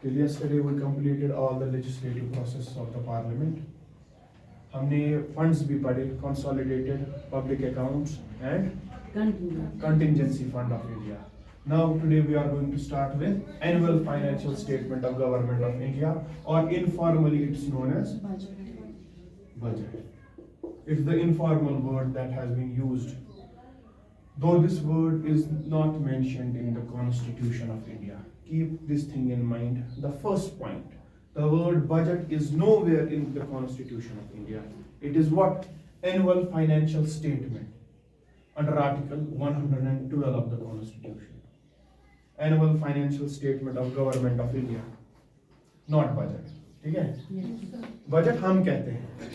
Till yesterday we completed all the legislative process of the parliament. हमने funds भी पढ़े, consolidated public accounts and contingency fund of India. Now today we are going to start with annual financial statement of government of India, or informally it's known as budget. It's the informal word that has been used, though this word is not mentioned in the Constitution of India. Keep this thing in mind. The first point, the word budget is nowhere in the Constitution of India. It is what? Annual financial statement under Article 112 of the Constitution. Annual financial statement of government of India, not budget. ठीक है? Budget हम कहते हैं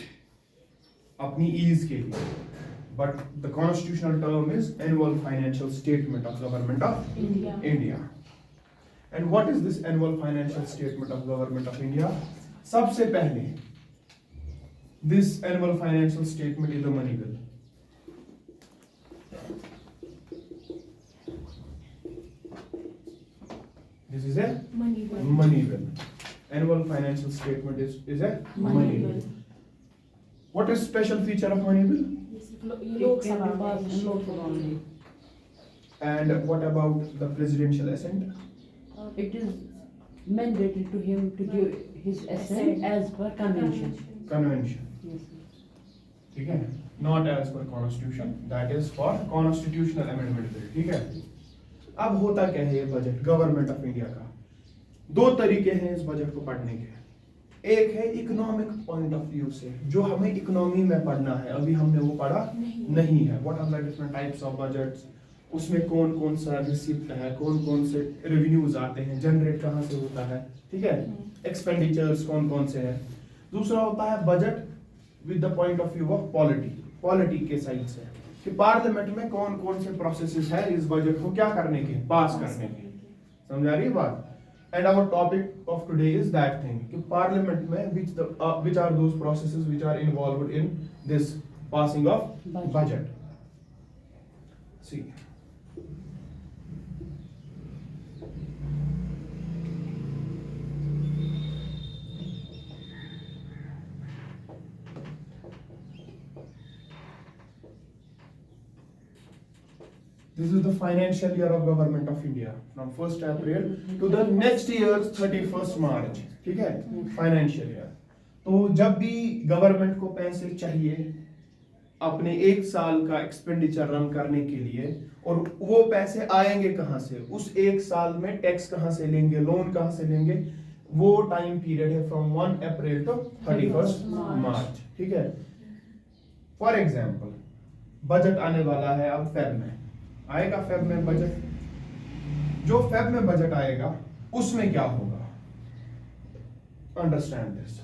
अपनी ease के लिए, but the constitutional term is annual financial statement of government of India. And what is this annual financial statement of government of India? सबसे पहले, this annual financial statement is a money bill. This is a money bill. Annual financial statement is a money bill. What is special feature of money bill? And what about the presidential assent? It is mandated to him to give his assent as per convention. Convention. Yes. ठीक है? Not as per constitution. That is for constitutional amendment bill. ठीक है? अब होता क्या है ये budget government of India का? दो तरीके हैं इस बजट को पढ़ने के। एक है इकोनॉमिक पॉइंट ऑफ व्यू से, जो हमें इकोनॉमी में पढ़ना है, अभी हमने वो पढ़ा नहीं है। What are the different types of budgets, उसमें कौन कौन सा रिसिप्ट है, कौन कौन से रेवेन्यूज आते हैं, जनरेट कहाँ से होता है, ठीक है, एक्सपेंडिचर्स कौन कौन से है। दूसरा होता है budget with the point of view of polity के साइड से, कि पार्लियामेंट में कौन कौन से प्रोसेसेस है इस बजट को क्या करने के, पास करने के। समझा रही बात? And our topic of today is that thing कि पार्लियामेंट में which are those processes which are involved in this passing of budget. See, this is the financial year of government of India from 1st April to the next year's 31st March. ठीक है? Financial year. तो जब भी government को पैसे चाहिए अपने एक साल का एक्सपेंडिचर रन करने के लिए, और वो पैसे आएंगे कहां से, उस एक साल में टैक्स कहां से लेंगे, लोन कहां से लेंगे, वो टाइम पीरियड है फ्रॉम 1 अप्रैल टू 31st मार्च। ठीक है? फॉर एग्जाम्पल बजट आने वाला है अब फेब में, आएगा फेब में बजट। जो फेब में बजट आएगा उसमें क्या होगा? Understand this.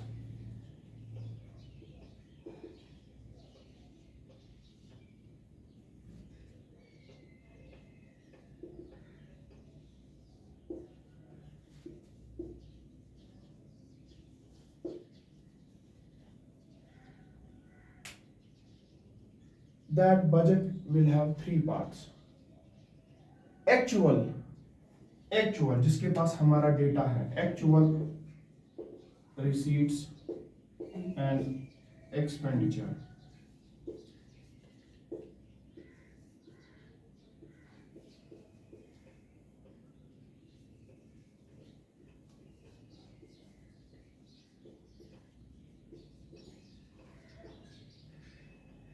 That budget will have 3 parts. Actual जिसके पास हमारा डेटा है, actual receipts and expenditure.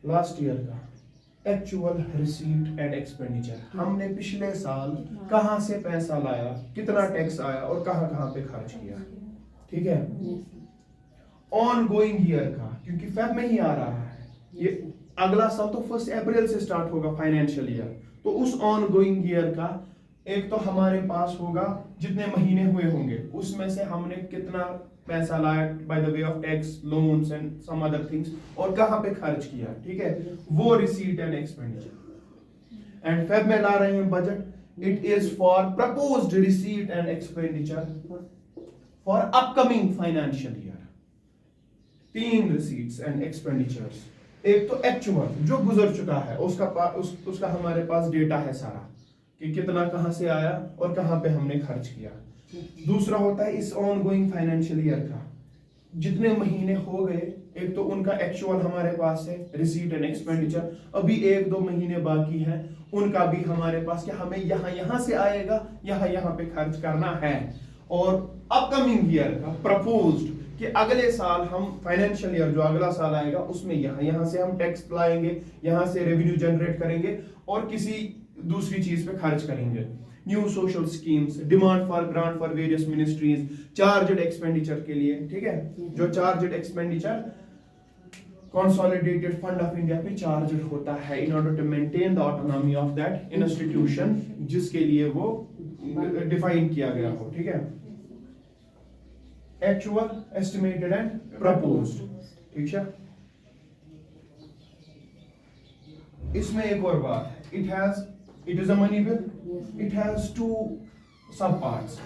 Last year का एक्चुअल रिसीट एंड एक्सपेंडिचर, हमने पिछले साल कहां से पैसा लाया, कितना टैक्स आया और कहां कहां पे खर्च किया। ठीक है? ऑन गोइंग ईयर का, क्योंकि फेब में ही आ रहा है ये, अगला साल तो 1 अप्रैल से स्टार्ट होगा फाइनेंशियल ईयर, तो उस ऑन गोइंग ईयर का एक तो हमारे पास होगा जितने महीने हुए होंगे, उसमें से हमने कितना पैसा लाया by the way of tax, loans and some other things, और कहां पे खर्च किया। ठीक है? वो receipt and expenditure. And Feb में ला रहे हैं budget, it is for proposed receipt and expenditure for upcoming financial year. 3 receipts and expenditures. एक तो एक्चुअल जो गुजर चुका है, उसका हमारे पास डेटा है सारा, कि कितना कहां से आया और कहां पे हमने खर्च किया। दूसरा होता है इस ऑन गोइंग फाइनेंशियल ईयर का, जितने महीने हो गए, एक तो उनका एक्चुअल हमारे पास है रिसीट एंड एक्सपेंडिचर, अभी 1-2 महीने बाकी है, उनका भी हमारे पास कि हमें यहाँ से आएगा, यहाँ पे खर्च करना है। और अपकमिंग ईयर का प्रपोज्ड कि अगले साल हम फाइनेंशियल ईयर जो अगला साल आएगा उसमें यहाँ से हम टैक्स लाएंगे, यहाँ से रेवेन्यू जनरेट करेंगे और किसी दूसरी चीज पे खर्च करेंगे। New social schemes, demand for grant for various ministries, charged expenditure के लिए, ठीक है, जो charged expenditure consolidated fund of India पे चार्जड होता है in order to maintain the autonomy of that institution, जिसके लिए वो डिफाइन किया गया हो, ठीक है। एक्चुअल, एस्टिमेटेड एंड प्रपोज्ड, ठीक है। इसमें एक और बात है, it is a money bill. It has 2 sub parts.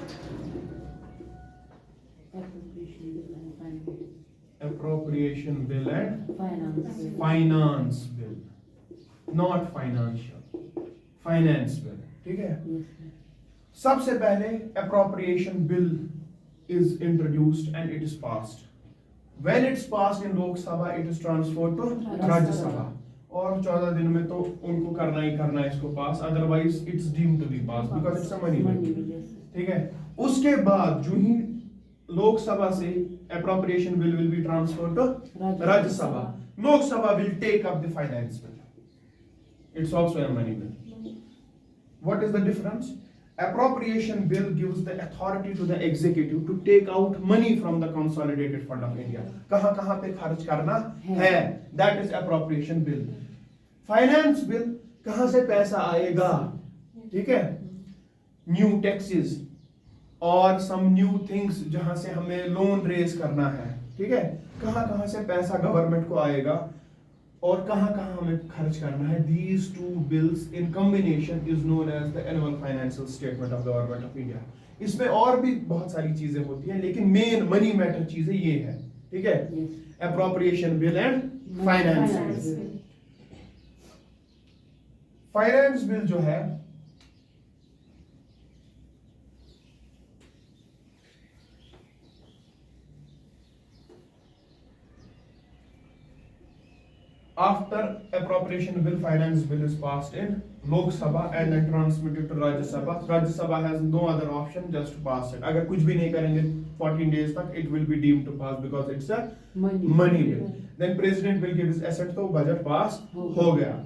Appropriation bill and finance bill. Not financial. Finance bill. ठीक है? सबसे पहले appropriation bill is introduced and it is passed. When it's passed in Lok Sabha, it is transferred to Rajya Sabha. और 14 दिन में तो उनको करना ही करना है इसको pass, otherwise it's deemed to be pass because it's a money bill, ठीक है। उसके बाद जो ही लोकसभा से appropriation bill will be transferred to Rajya Sabha, Lok Sabha will take up the finance bill, it's also a money bill. What is the difference? Appropriation bill gives the authority to the executive to take out money from the consolidated fund of India. कहाँ पे खर्च करना है, that is appropriation bill. Finance bill कहाँ से पैसा आएगा, ठीक है, new taxes और some new things जहाँ से हमें लोन रेज करना है, ठीक है, कहाँ से पैसा गवर्नमेंट को आएगा और कहाँ हमें खर्च करना है। These 2 bills in combination is known as the annual financial statement of the government of India. इसमें और भी बहुत सारी चीजें होती हैं, लेकिन मेन मनी मैटर चीजें ये है, ठीक है, appropriation bill and finance bill. Finance bill जो है after appropriation bill, finance bill is passed in Lok Sabha and then transmitted to Rajya Sabha. Rajya Sabha has no other option just to pass it. अगर कुछ भी नहीं करेंगे 14 days तक, it will be deemed to pass because it's a money bill. Then president will give his assent, तो budget pass हो गया।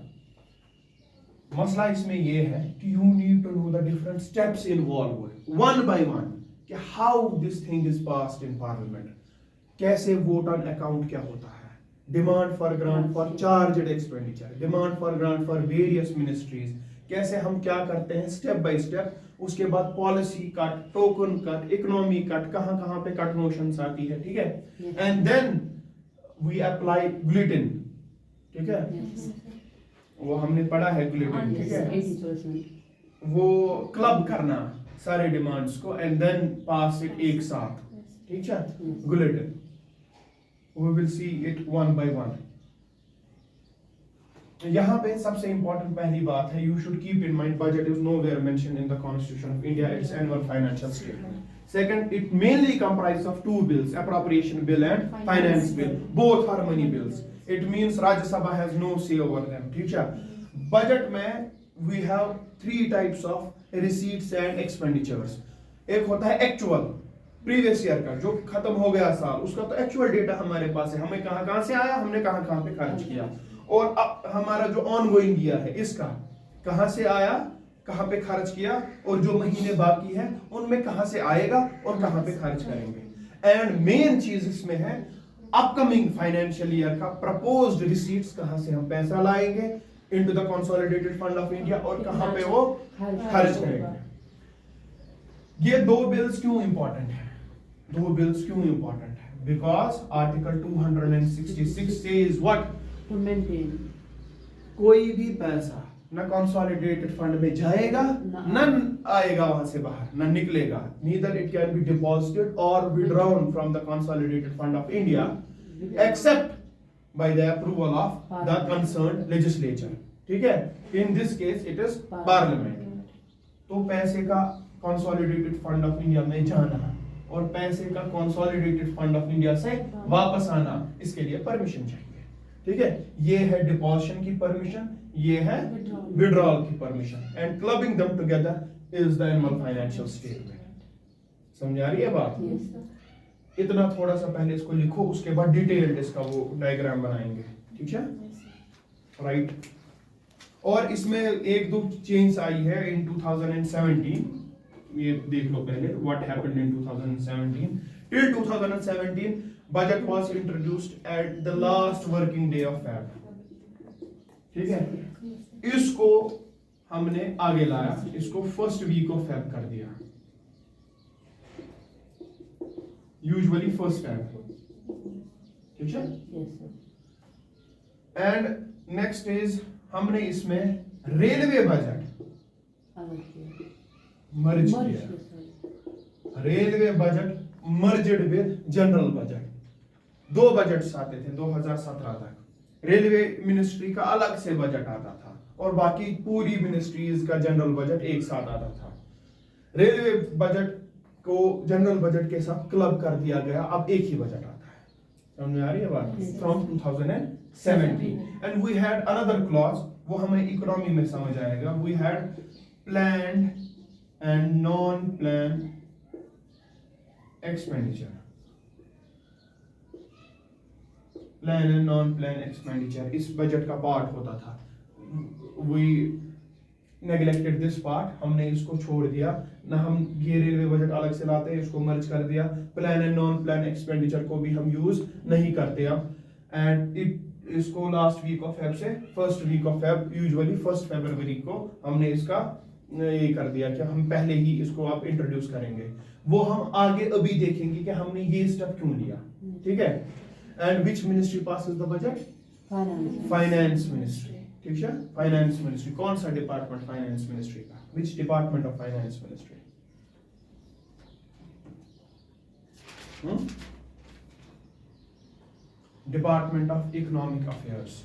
मसला इसमें ये है कि you need to know the different steps involved one by one, कि how this thing is passed in parliament, कैसे vote on account क्या होता है, demand for grant for charged expenditure, demand for grant for various ministries, कैसे हम क्या करते हैं स्टेप बाय स्टेप। उसके बाद policy cut, token cut, economy cut, कहाँ पे कट मोशंस आती है, ठीक है, and then we apply bulletin, ठीक है, वो हमने पढ़ा है बुलेटिन, ठीक है, वो क्लब करना सारे डिमांड्स को एंड देन पास इट एक साथ, ठीक है, bulletin. We will see it one by one. यहाँ पे सबसे important पहली बात है, you should keep in mind budget is nowhere mentioned in the Constitution of India, its annual financial statement. Second, it mainly comprises of 2 bills, appropriation bill and finance bill. Both are money bills. It means Rajya Sabha has no say over them, ठीक है। Budget में we have 3 types of receipts and expenditures. एक होता है actual, previous year का जो खत्म हो गया साल, उसका तो एक्चुअल डेटा हमारे पास है, हमें कहाँ से आया, हमने कहाँ पे खर्च किया, और अब हमारा जो ऑन गोइंग ईयर है इसका कहाँ से आया, कहाँ पे खर्च किया, और जो महीने बाकी है उनमें कहाँ से आएगा और कहाँ पे खर्च करेंगे। एंड मेन चीज इसमें है अपकमिंग फाइनेंशियल ईयर का प्रपोज्ड रिसीट्स, कहाँ से हम पैसा लाएंगे into the consolidated fund of India और कहाँ पे वो खर्च करेंगे। ये 2 बिल्स क्यों इंपॉर्टेंट है? 2 bills क्यों important है? Because Article 266 says what? To maintain. कोई भी पैसा न consolidated fund में जाएगा, न आएगा वहां से बाहर, न निकलेगा। Neither it can be deposited or withdrawn from the consolidated fund of India, except by the approval of the concerned legislature. ठीक है? In this case, it is Parliament. तो पैसे का कंसोलिडेटेड फंड ऑफ इंडिया में जाना और पैसे का कंसोलिडेटेड फंड ऑफ इंडिया से वापस आना, इसके लिए परमिशन चाहिए। ठीक है, ये है डिपॉजिशन की परमिशन, ये है विड्रॉल की permission, and clubbing them together is the annual financial statement. समझ आ रही है बात? इतना थोड़ा सा पहले इसको लिखो, उसके बाद डिटेल्ड इसका वो डायग्राम बनाएंगे। ठीक है, राइट। और इसमें एक दो चेंज आई है इन 2017, ये देख लो पहले what happened in 2017। Till 2017 budget was introduced at the last working day of Feb. ठीक है, इसको हमने आगे लाया, इसको फर्स्ट वीक ऑफ फेब कर दिया, यूजुअली फर्स्ट फेब। ठीक है, एंड नेक्स्ट इज हमने इसमें रेलवे बजट मर्ज किया, railway budget merged with general budget. दो बजट्स आते थे 2017 तक, रेलवे मिनिस्ट्री का अलग से बजट आता था और बाकी पूरी मिनिस्ट्रीज का जनरल बजट एक साथ आता था। रेलवे बजट को जनरल बजट के साथ क्लब कर दिया गया, अब एक ही बजट आता है। समझ में आ रही है बात? From 2017 and we had another clause, वो हमें इकोनॉमी में समझ आएगा। We had planned and non plan expenditure, plan and non plan expenditure इस बजट का पार्ट होता था। वी नेग्लेक्टेड दिस पार्ट, हमने इसको छोड़ दिया ना, हम ये रेलवे बजट अलग से लाते हैं, इसको मर्ज कर दिया। Plan and non plan expenditure को भी हम यूज नहीं करते अब, एंड इसको लास्ट वीक ऑफ फेब से first week of Feb, usually 1 फरवरी को हमने इसका ये कर दिया कि हम पहले ही इसको आप इंट्रोड्यूस करेंगे। वो हम आगे अभी देखेंगे कि हमने ये स्टेप क्यों लिया। ठीक है, and which ministry passes the budget? Finance ministry. ठीक है, फाइनेंस मिनिस्ट्री। कौन सा डिपार्टमेंट फाइनेंस मिनिस्ट्री का? Which department of finance ministry? Department of economic affairs.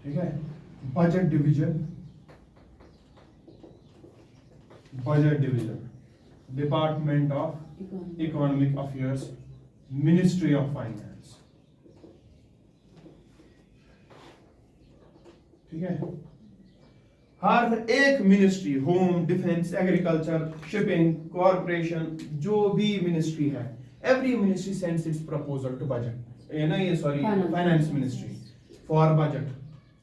ठीक है, budget division, budget division, department of economic affairs, ministry of finance. ठीक है, हर एक ministry, home, defence, agriculture, shipping, corporation, जो भी मिनिस्ट्री है, every ministry sends its proposal to budget, finance ministry for budget.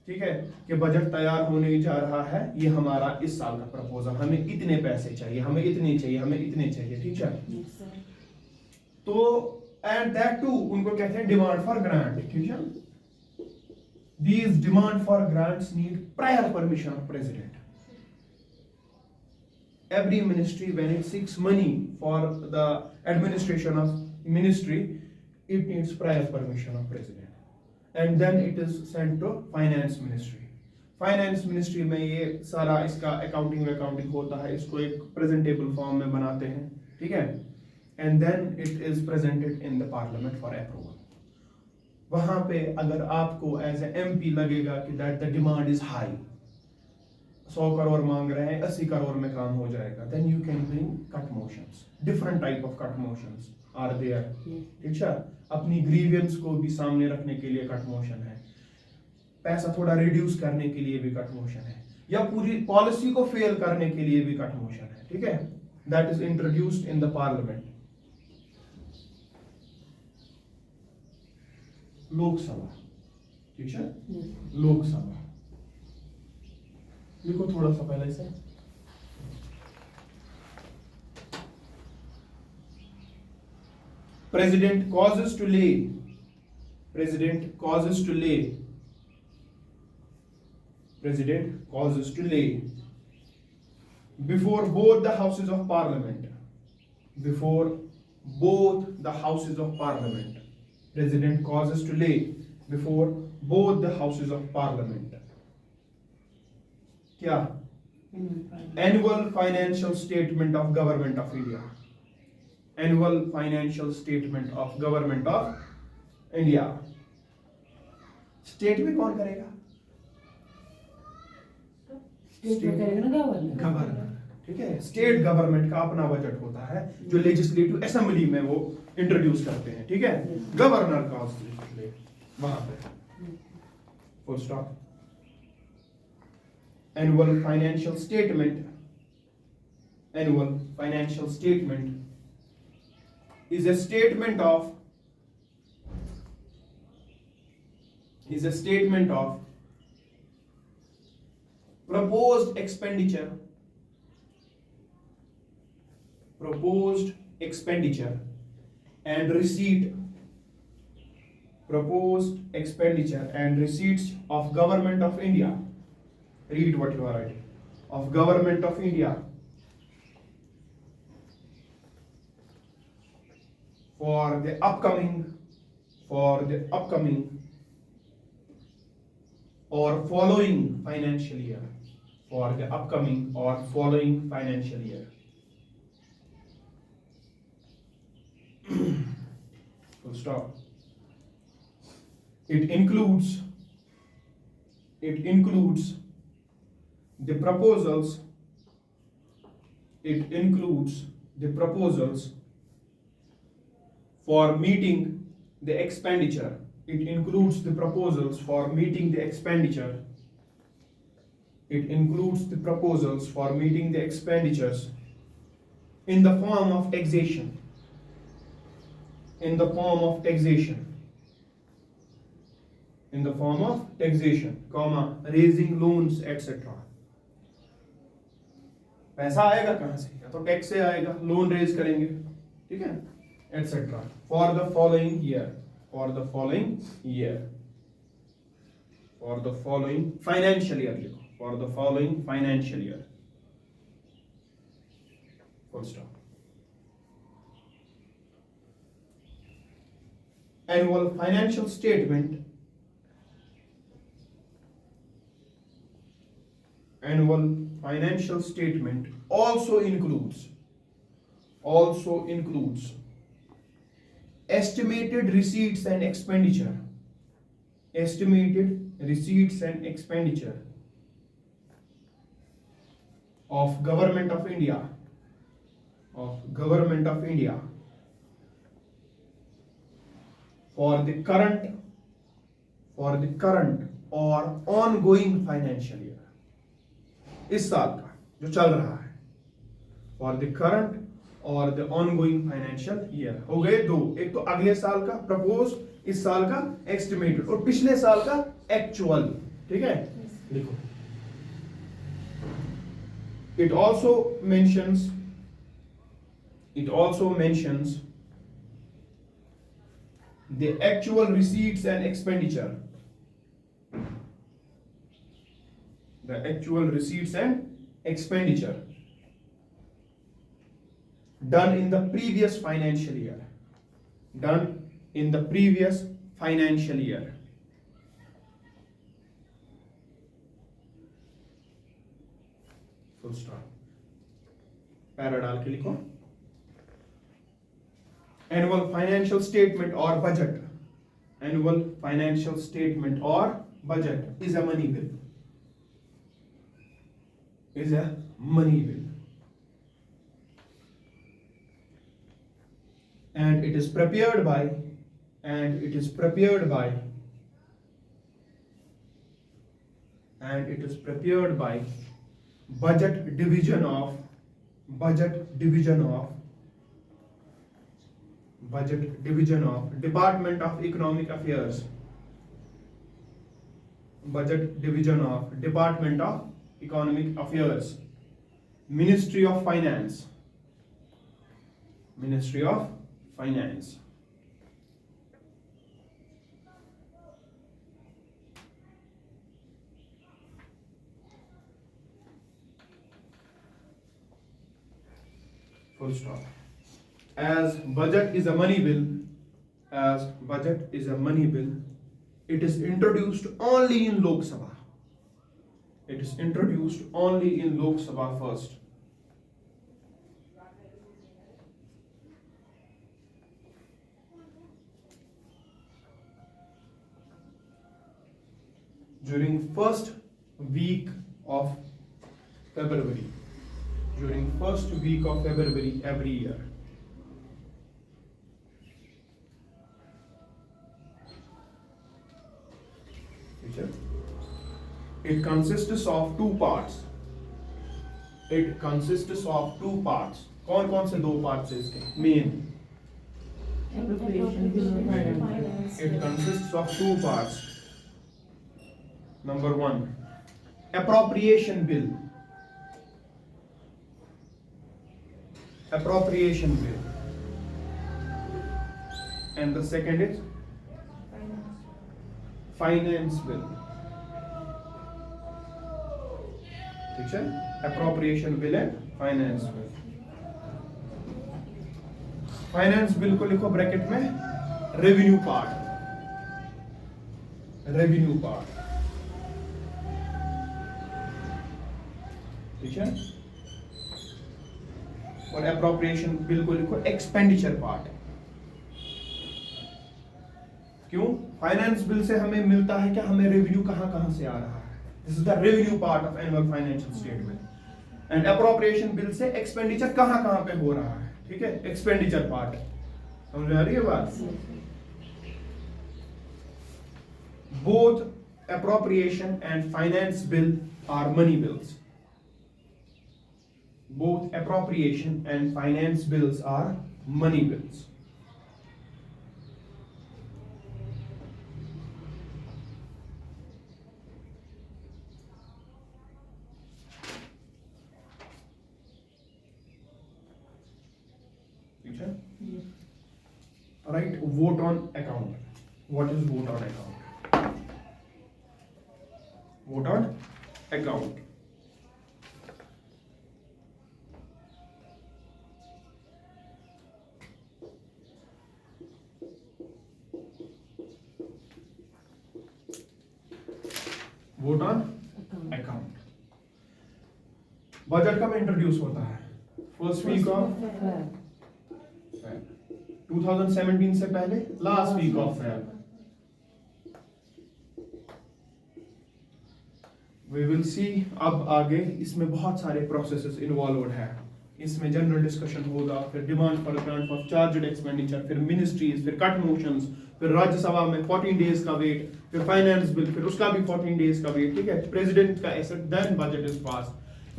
ठीक है, कि बजट तैयार होने जा रहा है, ये हमारा इस साल का प्रपोजल, हमें इतने पैसे चाहिए, हमें इतने चाहिए, हमें इतने चाहिए। ठीक है, तो एंड दैट टू उनको कहते हैं डिमांड फॉर ग्रांट। ठीक है, these demand for grants need prior permission of president. Every ministry when it seeks money for the administration of ministry, it needs prior permission of president, and then it is sent to finance ministry. Finance ministry में ये सारा इसका accounting होता है, इसको एक presentable form में बनाते हैं। ठीक है, and then it is presented in the parliament for approval. वहां पे अगर आपको एज ए एमपी लगेगा कि that the demand is high, 100 crore मांग रहे हैं, 80 करोड़ में काम हो जाएगा, then you can bring cut motions. Different type of cut motions are there. ठीक है, अपनी ग्रीवियंस को भी सामने रखने के लिए कट मोशन है, पैसा थोड़ा रिड्यूस करने के लिए भी कट मोशन है, या पूरी पॉलिसी को फेल करने के लिए भी कट मोशन है। ठीक है, that is introduced in the parliament. Lok Sabha. ठीक है, लोकसभा लिखो थोड़ा सा पहले से। President causes to lay, president causes to lay, president causes to lay before both the houses of parliament, before both the houses of parliament, president causes to lay before both the houses of parliament क्या? annual financial statement of government of India, annual financial statement of government of India। State में कौन करेगा? State में करेगा ना governor. Governor. ठीक है, state government का अपना बजट होता है जो लेजिस्लेटिव असेंबली में वो इंट्रोड्यूस करते हैं, ठीक है, गवर्नर का वहां पे full stop. Annual financial statement, annual financial statement is a statement of proposed expenditure and receipts of government of India. Read what you are writing. Of government of India for the upcoming or following financial year. For the upcoming or following financial year. Full stop. It includes the proposals. It includes the proposals for meeting the expenditure. It includes the proposals for meeting the expenditure. It includes the proposals for meeting the expenditures in the form of taxation. In the form of taxation. In the form of taxation, comma, raising loans, etc. पैसा आएगा कहां से? या तो tax से आएगा, loan raise करेंगे, ठीक है, etc. For the following year. For the following year. For the following financial year. For the following financial year. Full stop. Annual financial statement. Annual financial statement also includes estimated receipts and expenditure. Estimated receipts and expenditure of Government of India. Of Government of India for the current or ongoing financial year. इस साल का जो चल रहा है, for the current और the ongoing financial year. हो गए दो, एक तो अगले साल का प्रपोज, इस साल का एस्टिमेटेड, और पिछले साल का एक्चुअल, ठीक है, लिखो। It also mentions the actual receipts and expenditure. The actual receipts and expenditure done in the previous financial year. Done in the previous financial year. Full stop. Para डाल के लिखो। Annual financial statement or budget. Annual financial statement or budget is a money bill. Is a money bill. And it is prepared by budget division of Department of Economic Affairs. Budget division of Department of Economic Affairs. Ministry of Finance. Ministry of Finance. Full stop. As budget is a money bill, it is introduced only in Lok Sabha. It is introduced only in Lok Sabha first. During first week of February. During first week of February every year. It consists of two parts. It consists of two parts. कौन से दो parts है इसके? Main. Appropriation bill of finance. It consists of two parts. Number one, appropriation bill. Appropriation bill. And the second is finance bill. ठीक है? Appropriation bill and finance bill. Finance bill को लिखो bracket में revenue part. Revenue part. ठीक है? और appropriation bill को लिखो एक्सपेंडिचर पार्ट. क्यों? फाइनेंस बिल से हमें मिलता है कि हमें रेवेन्यू कहां कहां से आ रहा है. This is the revenue part of annual financial statement. And appropriation bill से एक्सपेंडिचर कहां कहां पे हो रहा है. ठीक है? Expenditure part. समझ आ रही है बात? Both appropriation and finance bill are money bills. Both appropriation and finance bills are money bills. ठीक है? Right, vote on account. What is vote on account? Vote on account. Vote on account. Budget कब introduce होता है? First week of 2017 से पहले last week of Feb. We will see. अब आगे इसमें बहुत सारे प्रोसेसेस इन्वॉल्व है. इसमें जनरल डिस्कशन होगा, फिर demand for grant of charged expenditure, फिर मिनिस्ट्रीज, फिर कट मोशंस, फिर राज्यसभा में 14 डेज का वेट, फिर फाइनेंस बिल, फिर उसका भी 14 डेज का वेट. ठीक है? प्रेसिडेंट का asset, then budget is pass.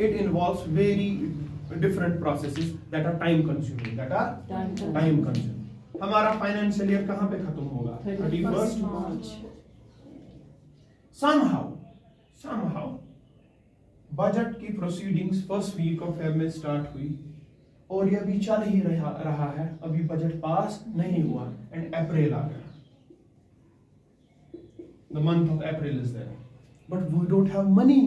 It involves very different processes that are time consuming. हमारा फाइनेंशियल ईयर कहां पे खत्म होगा? 31st March. somehow बजट की proceedings first week of Feb में स्टार्ट हुई और ये अभी चल ही रहा है. अभी बजट पास नहीं हुआ एंड अप्रैल आ गया. The month of April is there but we don't have money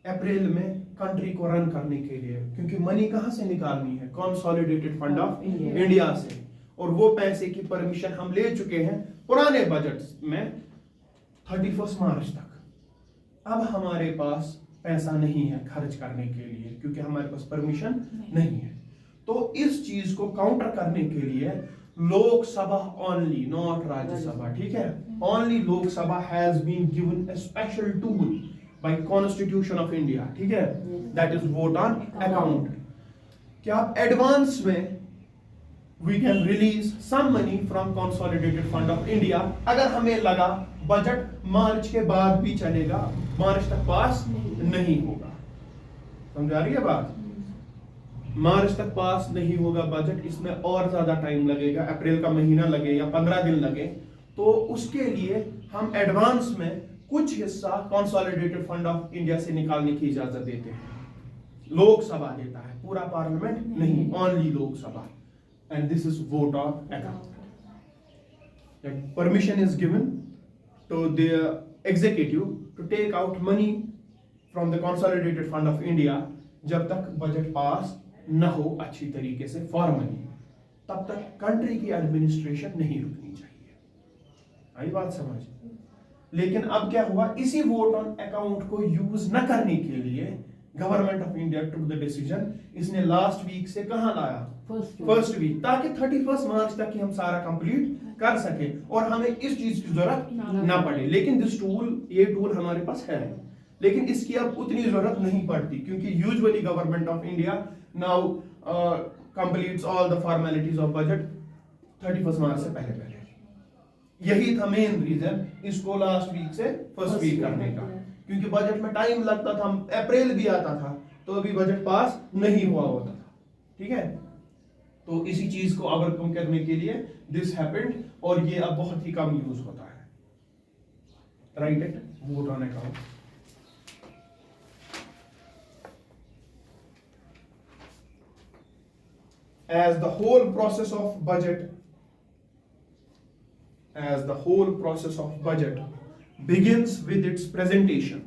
April में कंट्री को रन करने के लिए, क्योंकि मनी कहां से निकालनी है? कंसोलिडेटेड फंड ऑफ इंडिया से. और वो पैसे की परमिशन हम ले चुके हैं पुराने बजट में 31 मार्च तक. अब हमारे पास पैसा नहीं है खर्च करने के लिए, क्योंकि हमारे पास परमिशन नहीं है. तो इस चीज को काउंटर करने के लिए लोकसभा ओनली, नॉट राज्यसभा. ठीक है? Only Lok Sabha has been given a special tool by constitution of India. ठीक है? That is vote on account. क्या आप एडवांस में we can release some money from consolidated fund of India अगर हमें लगा बजट मार्च के बाद भी चलेगा, मार्च तक पास नहीं होगा. समझ आ रही है बात? मार्च तक पास नहीं होगा बजट, इसमें और ज्यादा टाइम लगेगा, अप्रैल का महीना लगे या 15 दिन लगे, तो उसके लिए हम एडवांस में कुछ हिस्सा कंसोलिडेटेड फंड ऑफ इंडिया से निकालने की इजाजत देते हैं. लोकसभा देता है, पूरा पार्लियामेंट नहीं, only Lok Sabha. And this is vote on account. That permission is given to the executive to take out money from the consolidated fund of India जब तक बजट पास न हो अच्छी तरीके से फॉर्मली, तब तक कंट्री की एडमिनिस्ट्रेशन नहीं रुकनी चाहिए. आई बात समझ? लेकिन अब क्या हुआ? इसी वोट ऑन अकाउंट को यूज न करने के लिए government of India took the decision. इसने लास्ट वीक से कहां लाया? फर्स्ट वीक, ताकि 31 मार्च तक ही हम सारा कंप्लीट कर सके और हमें इस चीज की जरूरत ना पड़े. लेकिन ये टूल हमारे पास है, लेकिन इसकी अब उतनी जरूरत नहीं पड़ती, क्योंकि usually government of India now completes all the formalities of budget 31st मार्च से पहले पहले। यही था मेन रीजन इसको लास्ट वीक से फर्स्ट वीक करने का, क्योंकि बजट में टाइम लगता था, अप्रैल भी आता था तो अभी बजट पास नहीं हुआ होता था। ठीक है, तो इसी चीज को ओवरकम करने के लिए दिस हैपेंड, और ये अब बहुत ही कम यूज होता है। Right it, vote on account. As the whole process of budget begins with its presentation,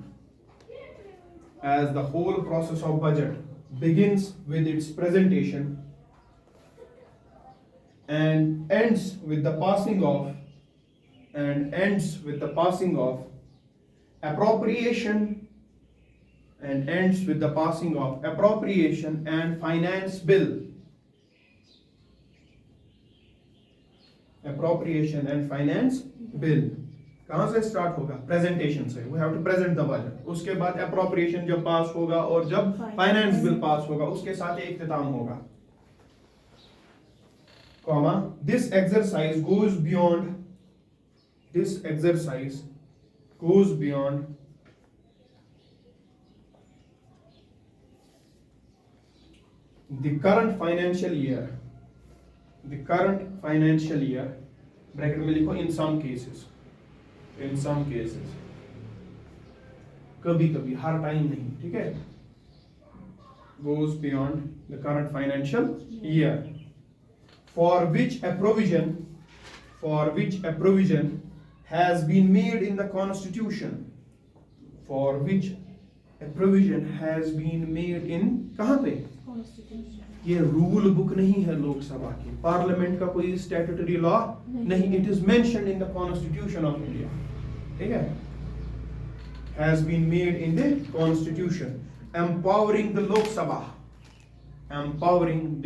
as the whole process of budget begins with its presentation and ends with the passing of appropriation and finance bill. Appropriation and finance bill कहां से start होगा? Presentation से। We have to present the budget. उसके बाद appropriation जब पास होगा और जब फाइनेंस बिल पास होगा उसके साथ एक इख्तिताम होगा। Comma, this exercise goes beyond the current financial year, bracket में लिखो in some cases, कभी कभी, हर टाइम नहीं। ठीक है, goes beyond the current financial year, for which a provision has been made in the constitution, कहां पे? ये रूल बुक नहीं है लोकसभा की, पार्लियामेंट का कोई स्टैट्यूटरी लॉ नहीं, it is mentioned in the constitution of India. ठीक है, has been made in the constitution, empowering the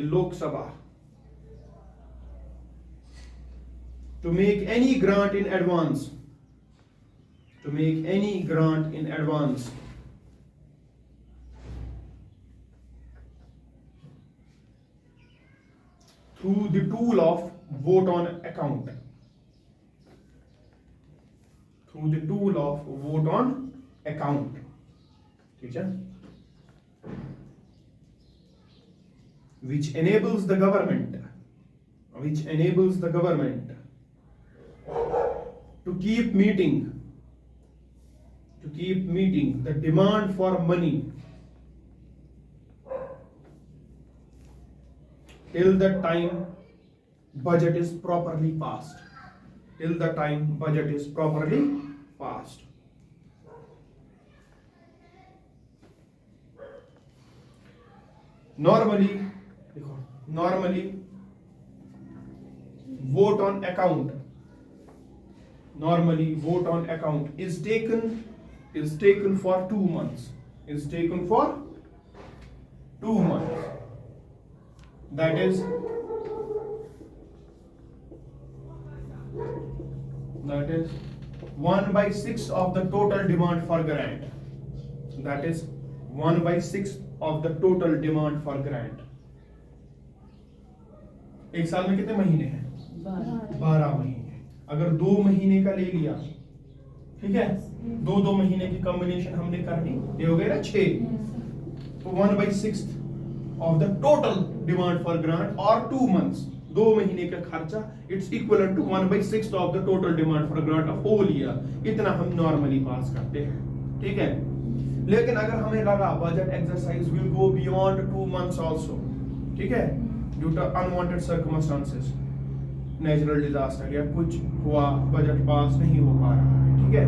Lok Sabha to make any grant in advance, through the tool of vote on account, ठीक है, which enables the government to keep meeting the demand for money till the time budget is properly passed. Normally vote on account is taken for 2 months. That is 1/6 of the total demand for grant. एक साल में कितने महीने हैं? 12 महीने। अगर 2 महीने का ले लिया, ठीक है, 2 महीने की कॉम्बिनेशन हमने कर दी, ये हो गया ना 6, तो 1/6 of the total demand for grant or 2 months, 2 महीने का खर्चा, it's equivalent to 1/6 of the total demand for grant of whole year। इतना हम नॉर्मली पास करते हैं। ठीक है, लेकिन अगर हमें लगा budget exercise will go beyond 2 months also, ठीक है, due to unwanted circumstances, natural disaster या कुछ हुआ, बजट पास नहीं हो पा रहा है, ठीक है,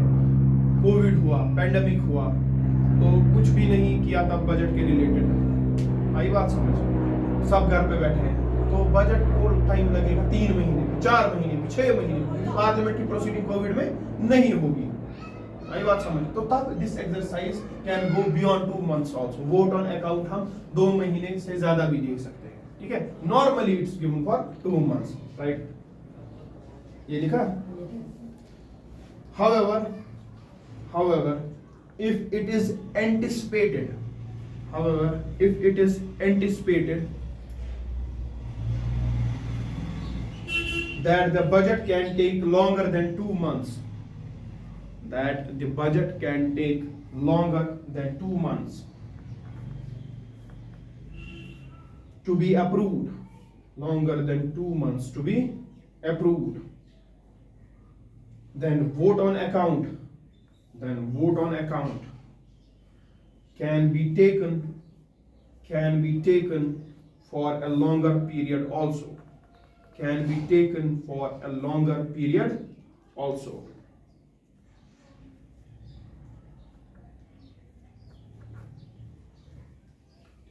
कोविड हुआ, पैंडेमिक हुआ, तो कुछ भी नहीं किया तब बजट के रिलेटेड, आई बात समझ, सब घर पे बैठे हैं, तो बजट को टाइम लगेगा 3 महीने, 4 महीने, 6 महीने, पार्लियामेंट की प्रोसीडिंग कोविड में नहीं होगी, आई बात समझ। तो तब this exercise can go beyond 2 months also. Vote on account हम 2 महीने से ज्यादा भी दे सकते हैं, ठीक है, normally it's given for 2 months, right, ये लिखा। however if it is anticipated However, if it is anticipated that the budget can take longer than 2 months, that the budget can take longer than 2 months to be approved, longer than 2 months to be approved, then vote on account, can be taken for a longer period also, can be taken for a longer period also.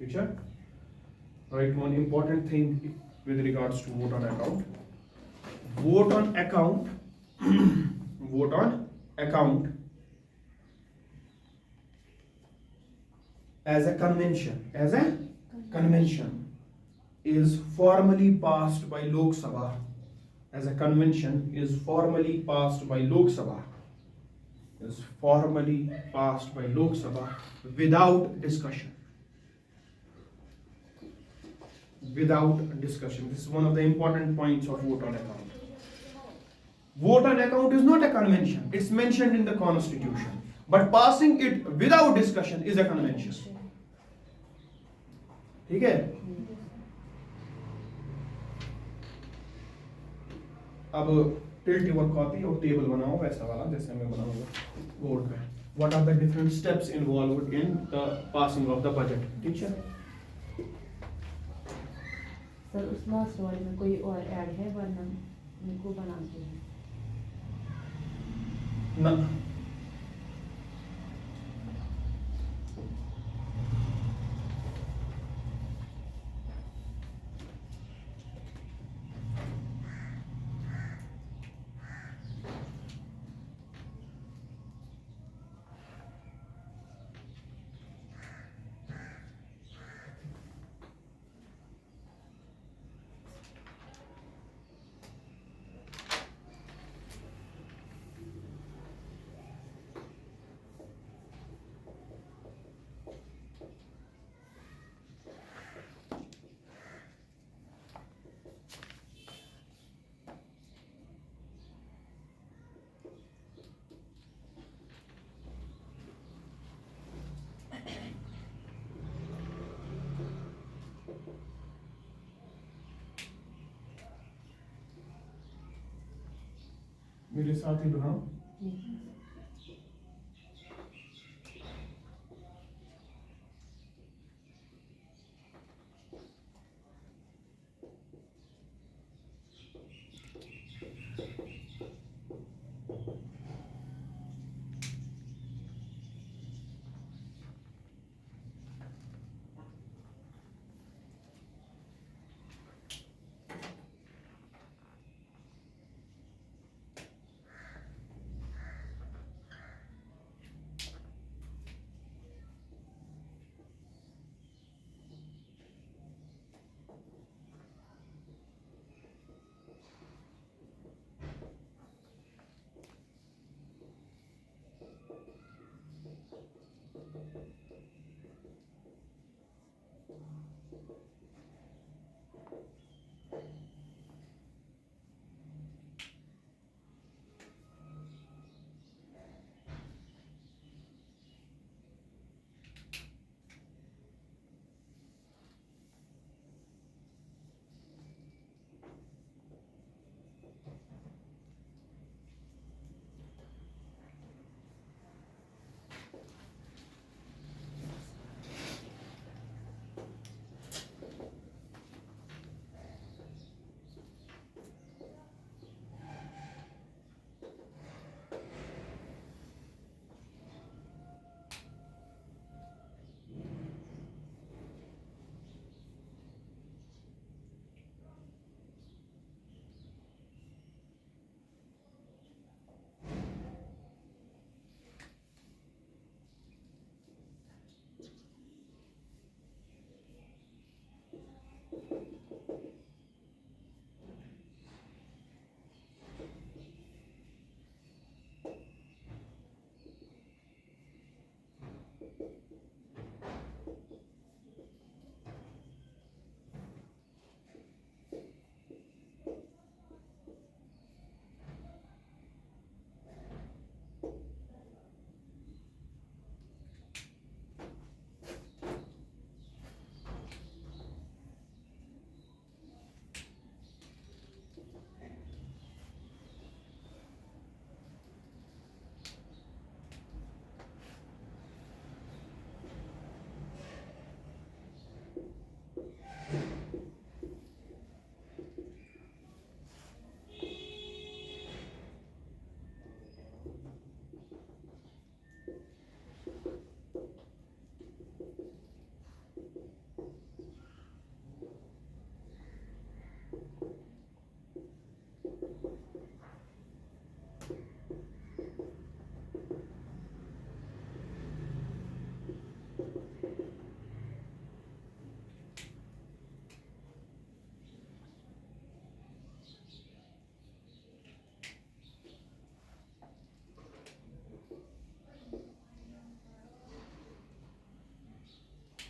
Teacher, right, one important thing with regards to vote on account. Vote on account, vote on account as a convention, is formally passed by Lok Sabha, as a convention is formally passed by Lok Sabha, without discussion. This is one of the important points of vote on account. Vote on account is not a convention, it's mentioned in the constitution, but passing it without discussion is a convention. ठीक है? अब tilt your copy और table बनाओ वैसा वाला जैसे मैं बनाऊंगा बोर्ड पे. What are the different steps involved in the passing of the budget? ठीक है? सर उस लास्ट वाले में कोई और ऐड है वरना उनको बनाते हैं ना. मेरे साथ ही बनाओ.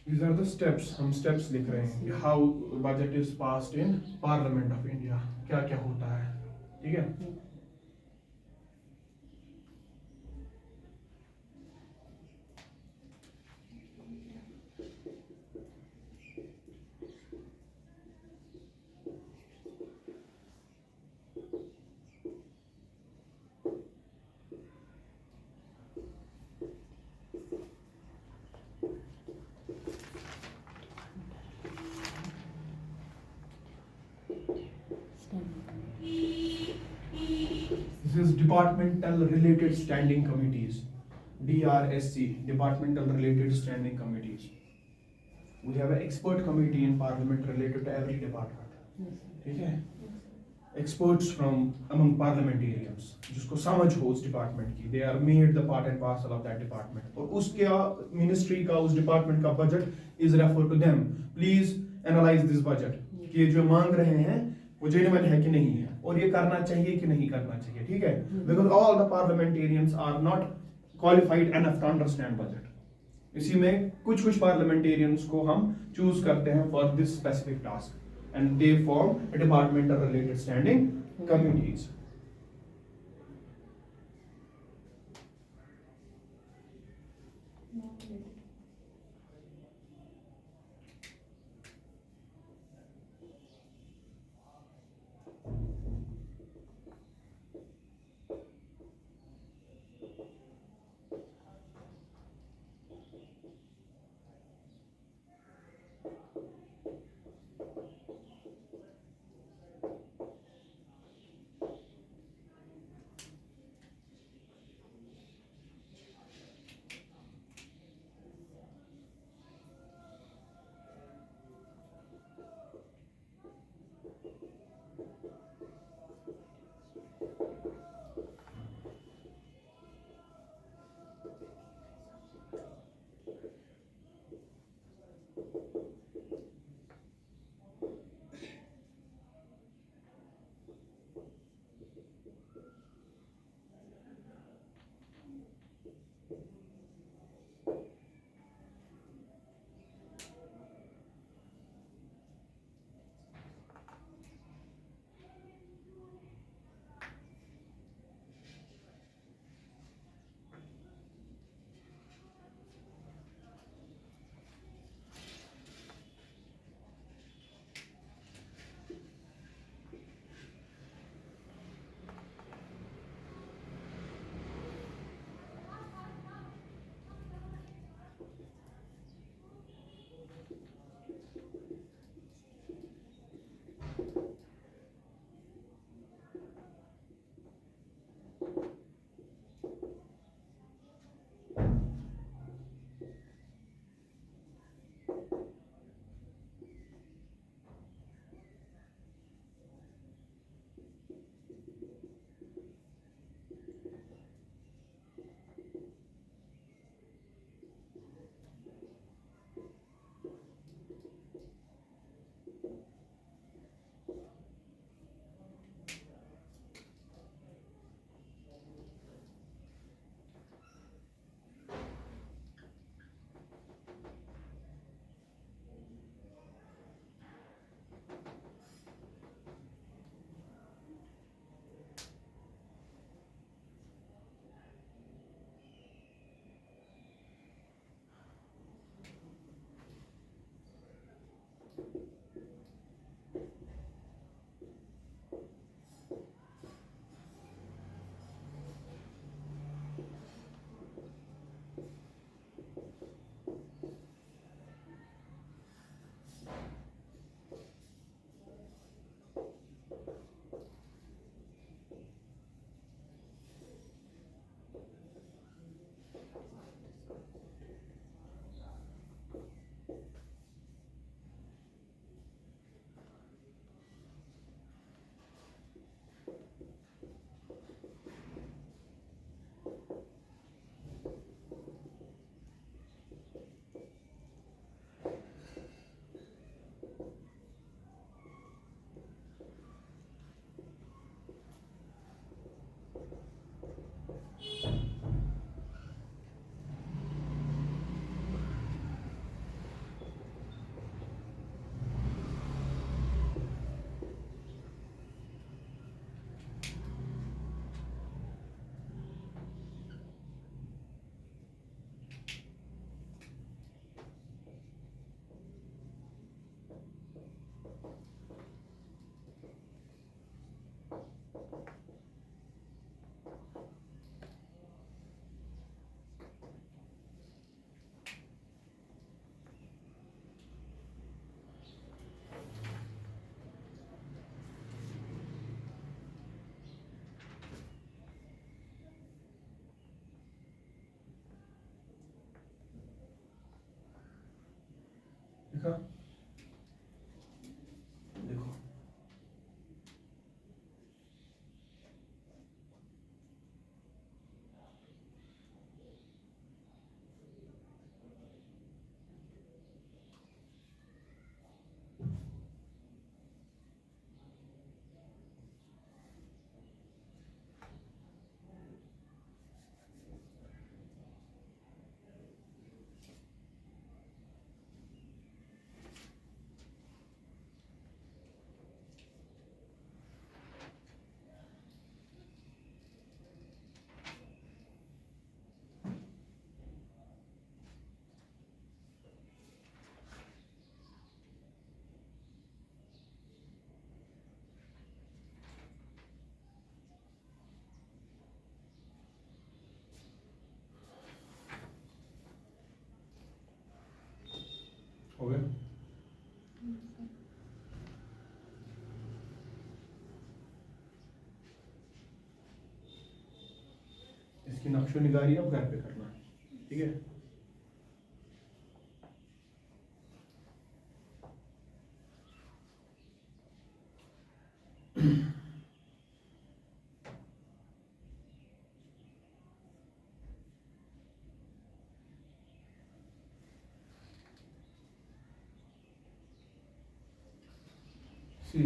These are the steps, हम steps लिख रहे हैं कि how budget is passed in Parliament of India, क्या क्या होता है, ठीक है? This is departmental related standing committees, DRSC, departmental related standing committees. We have an expert committee in Parliament related to every department. ठीक है? Experts from among parliamentarians, जिसको समझ हो उस department की, they are made the part and parcel of that department. और उसके ministry का उस department का budget is referred to them. Please analyze this budget. कि ये जो मांग रहे हैं वो genuine है कि नहीं है और ये करना चाहिए कि नहीं करना चाहिए, ठीक है? Because all the parliamentarians are not qualified enough to understand budget. इसी में कुछ कुछ parliamentarians को हम choose करते हैं for this specific task. And they form a departmental related standing committees. का, देखो हो गया। इसकी नक्शो निगारी अब घर पे करना है, ठीक है। सी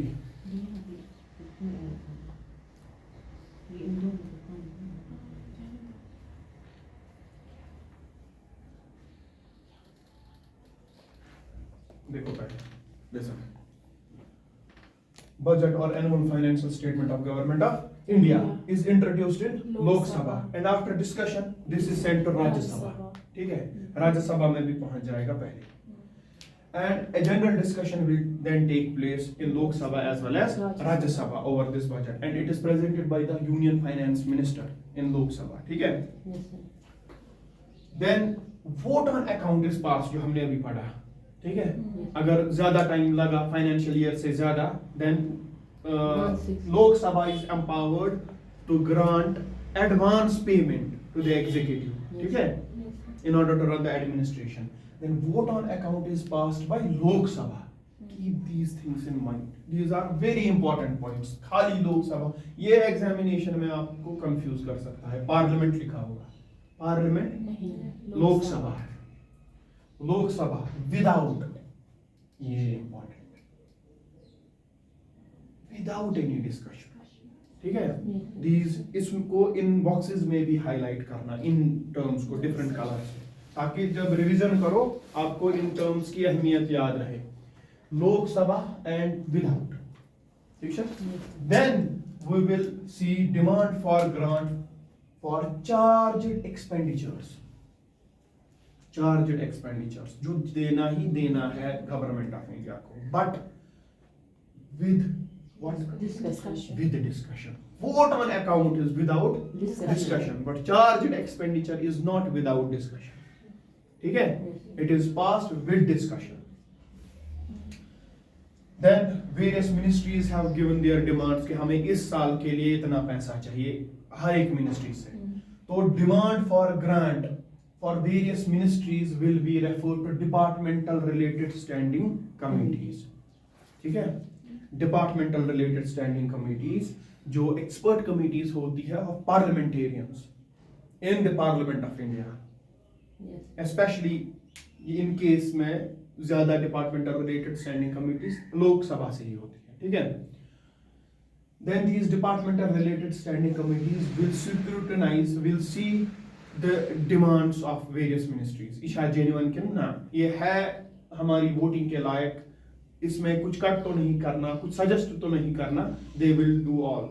देखो पहले listen, budget or annual financial statement of government of India is introduced in Lok Sabha and after discussion this is sent to Rajya Sabha, ठीक है। राज्य सभा में भी पहुंच जाएगा पहले, and a general discussion will then take place in Lok Sabha as well as Rajya Sabha over this budget and it is presented by the Union Finance Minister in Lok Sabha, ठीक है। Yes, sir. Then vote on account is passed, जो हमने अभी पढ़ा, ठीक है। अगर ज्यादा टाइम लगा फाइनेंशियल ईयर से ज्यादा, then Lok Sabha is empowered to grant advance payment to the executive, ठीक है, in order to run the administration. Then vote on account is passed by Lok Sabha. Keep these things in mind. These are very important points. खाली Lok Sabha, ये examination में आपको confuse कर सकता है। Parliament लिखा होगा, पार्लियामेंट लोक सभा है, लोक सभा विदाउट, ये इंपॉर्टेंट, विदाउट एनी डिस्कशन, ठीक है। दीज इसको इन बॉक्सेस में भी हाईलाइट करना, इन टर्म्स को डिफरेंट कलर से, ताकि जब रिवीजन करो आपको इन टर्म्स की अहमियत याद रहे। लोक सभा एंड विदाउट, ठीक है। Then we will see demand for grant for charged expenditures, charged expenditures जो देना ही देना है गवर्नमेंट ऑफ इंडिया को, but with what Discussion. with the discussion. Vote on account is without discussion, but charged expenditure is not without discussion, ठीक है। It is passed with discussion. Then various ministries have given their demands कि हमें इस साल के लिए इतना पैसा चाहिए हर एक मिनिस्ट्री से, तो demand for grant for various ministries will be referred to departmental related standing committees, ठीक है। departmental related standing committees जो expert committees होती है of parliamentarians in the Parliament of India, Yes. especially in case में ज्यादा departmental related standing committees लोक सभा से ही होती है, ठीक है। Then these departmental related standing committees will scrutinize, will see the demands of various ministries. Isa genuine कि ना ये है हमारी वोटिंग के लायक, इसमें कुछ कट तो नहीं करना, कुछ सजेस्ट तो नहीं करना, they will do all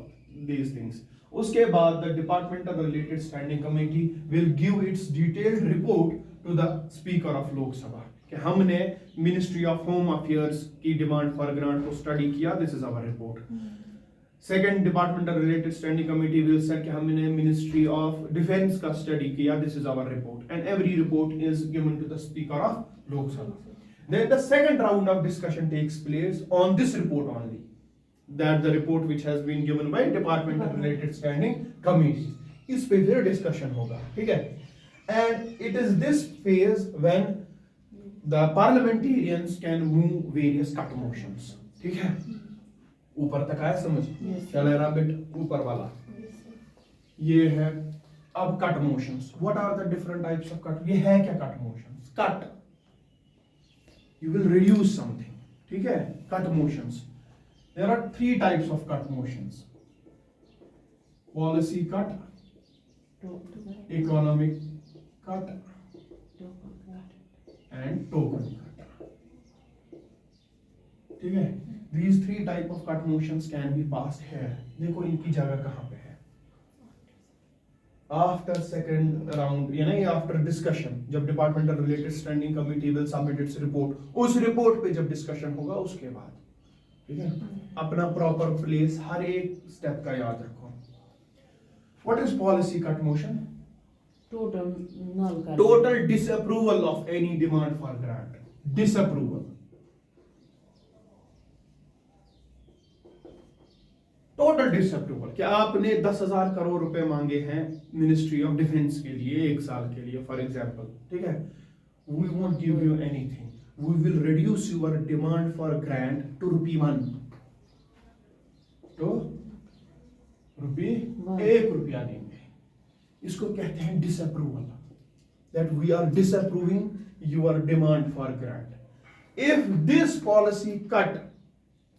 these things. उसके बाद the departmental related standing committee will give its detailed report to the speaker of Lok Sabha कि हमने Ministry of Home Affairs की डिमांड फॉर ग्रांट को स्टडी किया, this is our report. Second departmental related standing committee will say कि हमने Ministry of Defence का study किया, this is our report, and every report is given to the speaker of Lok Sabha. Then the second round of discussion takes place on this report only, that the report which has been given by departmental related standing committees, इस पे फिर discussion होगा, ठीक है। And it is this phase when the parliamentarians can move various cut motions. ठीक है, ऊपर तक आया समझ? चले रहा बिट ऊपर वाला ये है। अब cut motions, what are the different types of cut? ये है क्या cut motions? Cut, you will reduce something, ठीक है, cut motions. There are 3 types of cut motions: policy cut, economic cut and token cut. ठीक है, these 3 type of cut motions can be passed here. देखो इनकी जगह कहाँ पे है? After second round, यानी after discussion, जब departmental related standing committee will submit its report, उस report पे जब discussion होगा उसके बाद, ठीक है, अपना proper place हर एक step का याद रखो। What is policy cut motion? Total null कर Total disapproval of any demand for grant. Disapproval. Total disapproval कि आपने 10,000 करोड़ रुपए मांगे हैं मिनिस्ट्री ऑफ डिफेंस के लिए 1 साल के लिए फॉर एग्जांपल, ठीक है, we won't give you anything, we will reduce your demand for grant to ₹1, तो ₹1 देंगे। इसको कहते हैं disapproval, that we are disapproving your demand for grant. If this policy cut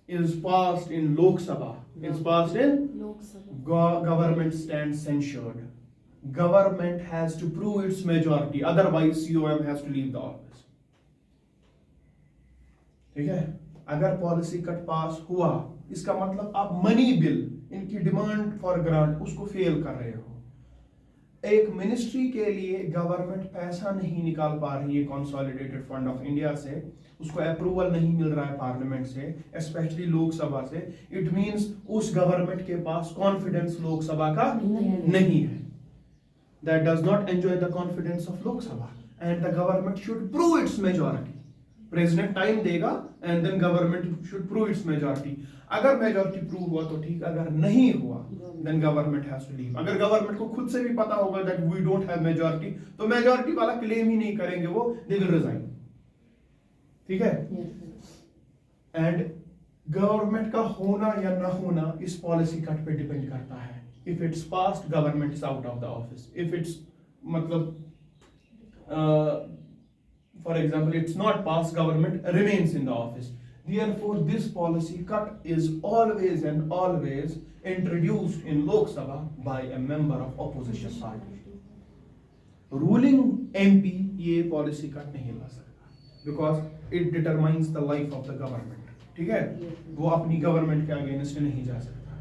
is passed in Lok Sabha, it's passed in Lok Sabha. Government stands censured. Government has to prove its majority, otherwise COM has to leave the office. ठीक है, अगर policy cut पास हुआ इसका मतलब आप money bill, इनकी demand for grant, उसको fail कर रहे हो। एक मिनिस्ट्री के लिए गवर्नमेंट पैसा नहीं निकाल पा रही है कंसोलिडेटेड फंड ऑफ इंडिया से, उसको अप्रूवल नहीं मिल रहा है पार्लियामेंट से, स्पेशली लोकसभा से, इट मींस उस गवर्नमेंट के पास कॉन्फिडेंस लोकसभा का नहीं है। That does not enjoy the confidence of Lok Sabha and the government should prove its majority. President time देगा and then government should prove its majority. अगर मेजॉरिटी प्रूव हुआ तो ठीक, अगर नहीं हुआ then government has to leave. अगर गवर्नमेंट को खुद से भी पता होगा that we don't have majority, तो मेजॉरिटी वाला क्लेम ही नहीं करेंगे वो, दे विल रिजाइन। ठीक है, एंड गवर्नमेंट का होना या ना होना इस पॉलिसी कट पे डिपेंड करता है। If it's passed government is out of the office, if it's मतलब for example it's not passed, government remains in the office. Therefore this policy cut is always and always introduced in Lok Sabha by a member of opposition party. Ruling MP ये policy cut नहीं ला सकता because it determines the life of the government. ठीक है, वो अपनी government के against नहीं जा सकता।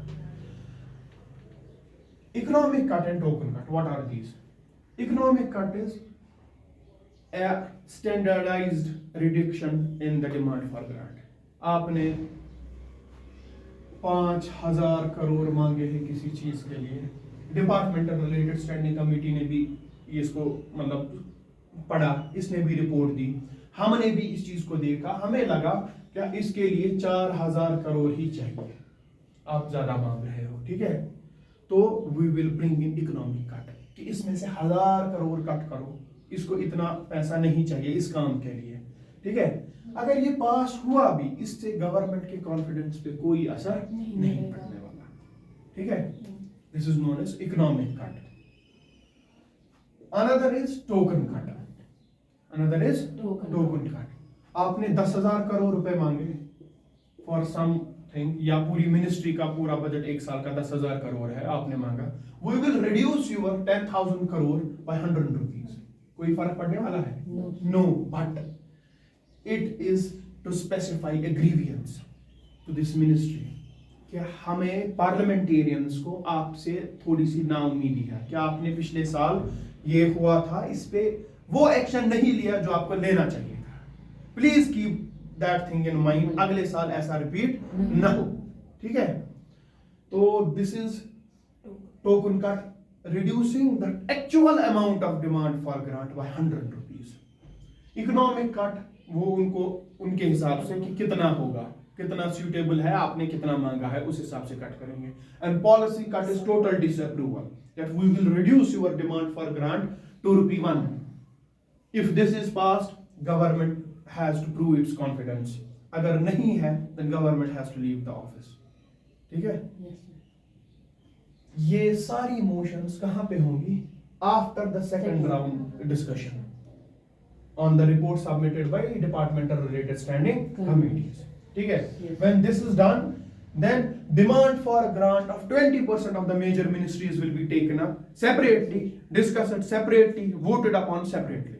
Economic cut and token cut, what are these? Economic cut is a standardized reduction in the demand for grant. आपने 5,000 करोड़ मांगे हैं किसी चीज के लिए, डिपार्टमेंटल रिलेटेड स्टैंडिंग कमेटी ने भी इसको मतलब पढ़ा, इसने भी रिपोर्ट दी, हमने भी इस चीज को देखा, हमें लगा क्या इसके लिए 4,000 करोड़ ही चाहिए, आप ज्यादा मांग रहे हो, ठीक है, तो we will bring in economic cut कि इसमें से 1,000 करोड़ कट करो, इसको इतना पैसा नहीं चाहिए इस काम के लिए। ठीक है, अगर ये पास हुआ भी, इससे गवर्नमेंट के कॉन्फिडेंस पे कोई असर नहीं पड़ने वाला। ठीक है, this is known as economic cut. Another is token cut, another is token cut. आपने 10,000 करोड़ रुपए मांगे फॉर समथिंग, या पूरी मिनिस्ट्री का पूरा बजट 1 साल का 10,000 करोड़ है, आपने मांगा, we will reduce your 10,000 crore by 100 rupees. कोई फर्क पड़ने वाला है? No, but it is to specify a grievance to this ministry कि हमें पार्लियामेंटेरियंस को आपसे थोड़ी सी नाउम्मीदी है कि आपने पिछले साल ये हुआ था, इस पे वो एक्शन नहीं लिया जो आपको लेना चाहिए था। Please keep that thing in mind, अगले साल ऐसा रिपीट ना हो। ठीक है, तो this is token cut, reducing the actual amount of demand for grant by 100 rupees. Economic cut वो उनको उनके हिसाब से कि कितना होगा, कितना suitable है, आपने कितना मांगा है, उस हिसाब से कट करेंगे। And policy cut is total disapproval, that we will reduce your demand for grant to ₹1. If this is passed, government has to prove its confidence. अगर नहीं है then government has to leave the office. ठीक है? Yes, sir. ये सारी motions कहाँ पे होंगी? After the second round discussion on the report submitted by departmental related standing committees. ठीक है? Yes. When this is done, then demand for a grant of 20% of the major ministries will be taken up separately, discussed separately, voted upon separately.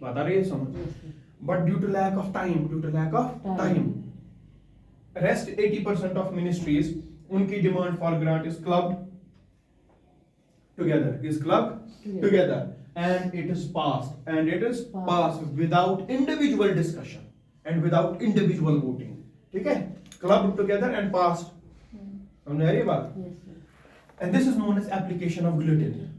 बात आ रही है समझ? Yes, sir. But due to lack of time, rest 80% of ministries, उनकी demand for grant is clubbed together, and it is passed without individual discussion and without individual voting. ठीक है? Clubbed together and passed. समझ आ रही है बात? Yes, sir. And this is known as application of gluten.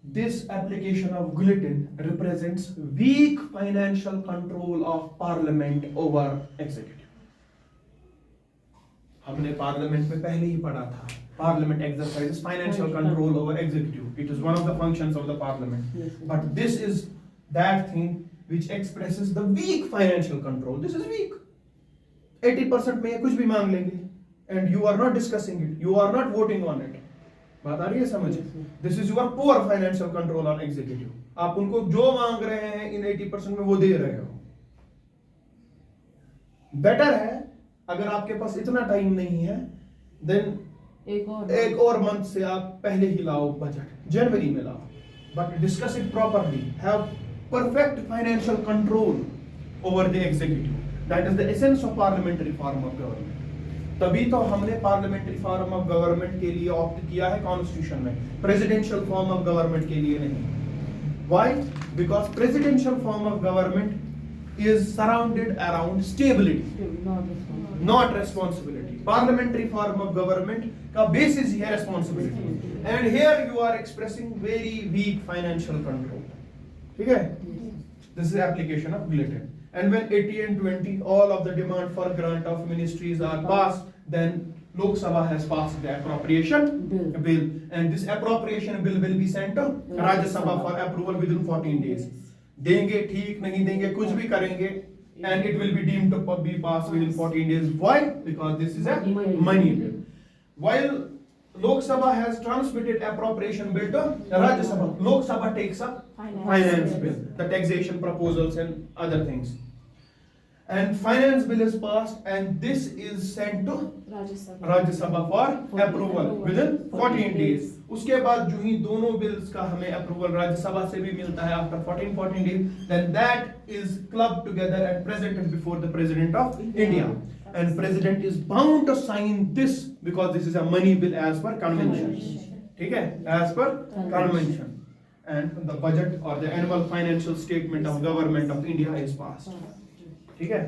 This application of gluten represents weak financial control of parliament over executive. हमने parliament में पहले ही पढ़ा था. Parliament exercises financial control over executive. It is one of the functions of the parliament. Yes, sir. But this is that thing which expresses the weak financial control. This is weak. 80% में ये कुछ भी मांग लेंगे, and you are not discussing it, you are not voting on it. बात आ रही है समझ? This is your poor financial control on executive. आप उनको जो मांग रहे हैं इन 80% में वो दे रहे हो. Better है अगर आपके पास इतना टाइम नहीं है, then एक और मंथ से आप पहले ही लाओ बजट, जनवरी में लाओ, but discuss it properly, have perfect financial control over the executive. That is the essence of parliamentary form of government. तभी तो हमने parliamentary form of government के लिए ऑप्ट किया है कॉन्स्टिट्यूशन में, presidential form of government के लिए नहीं. Why? Because presidential form of government is surrounded around stability, not responsibility. Parliamentary form of government का basis ही है responsibility. And here you are expressing very weak financial control. ठीक है? This is application of gluten. And when 80 and 20, all of the demand for grant of ministries are passed, then Lok Sabha has passed the appropriation bill. And this appropriation bill will be sent to Rajya Sabha for approval within 14 days. देंगे ठीक, नहीं देंगे कुछ भी करेंगे, and it will be deemed to be passed within 14 days. Why? Because this is a money bill. While Lok Sabha has transmitted appropriation bill to Rajya Sabha, Lok Sabha takes up finance bill, the taxation proposals and other things. And finance bill is passed, and this is sent to Rajya Sabha for approval within 14 days. उसके बाद जो ही दोनों bills का हमें approval राज्य सभा से भी मिलता है after 14 days, then that is clubbed together and presented before the President of India. And President is bound to sign this because this is a money bill as per convention. ठीक है? As per convention. And the budget or the annual financial statement of government of India is passed. ठीक है?